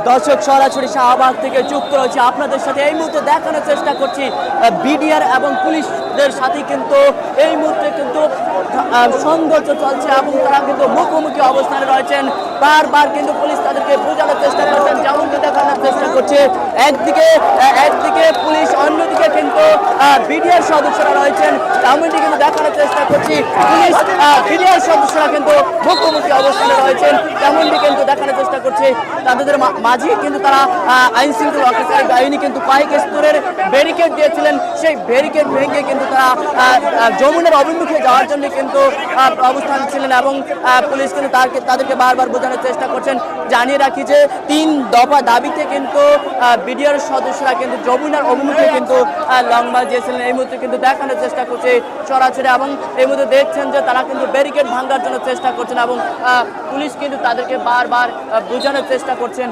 দর্শক সরাসরি শাহবাগ থেকে যুক্ত রয়েছে আপনাদের সাথে। এই মুহূর্তে দেখানোর চেষ্টা করছি বিডিআর এবং পুলিশদের সাথে কিন্তু এই মুহূর্তে কিন্তু সংঘর্ষ চলছে এবং তারা কিন্তু মুখোমুখি অবস্থানে রয়েছেন। বারবার কিন্তু পুলিশ তাদেরকে বোঝানোর চেষ্টা করছেন, যেমনটি দেখানোর চেষ্টা করছে। একদিকে পুলিশ, অন্যদিকে কিন্তু বিডিআর সদস্যরা রয়েছেন, তেমনটি কিন্তু দেখানোর চেষ্টা করছি। পুলিশ বিডিআর সদস্যরা কিন্তু মুখোমুখি অবস্থানে রয়েছেন, তেমনটি কিন্তু দেখানোর চেষ্টা করছে। তাদের মাঝে কিন্তু তারা আইন শৃঙ্খলা রক্ষাকারী বাহিনী কিন্তু কয়েক স্তরের ব্যারিকেড দিয়েছিলেন, সেই ব্যারিকেড ভেঙে কিন্তু তারা যমুনার অভিমুখে যাওয়ার জন্য কিন্তু অবস্থান ছিলেন এবং পুলিশ কিন্তু তাদেরকে বারবার বোঝানোর চেষ্টা করছেন। জানিয়ে রাখি যে 3 দফা দাবিতে কিন্তু বিডিআর সদস্যরা কিন্তু যমুনার অভিমুখে কিন্তু লং মার্চ দিয়েছিলেন। এই মুহূর্তে কিন্তু দেখানোর চেষ্টা করছে সরাসরি এবং এই মুহূর্তে দেখছেন যে তারা কিন্তু ব্যারিকেড ভাঙার জন্য চেষ্টা করছেন এবং পুলিশ কিন্তু তাদেরকে বারবার বোঝানোর চেষ্টা করছেন।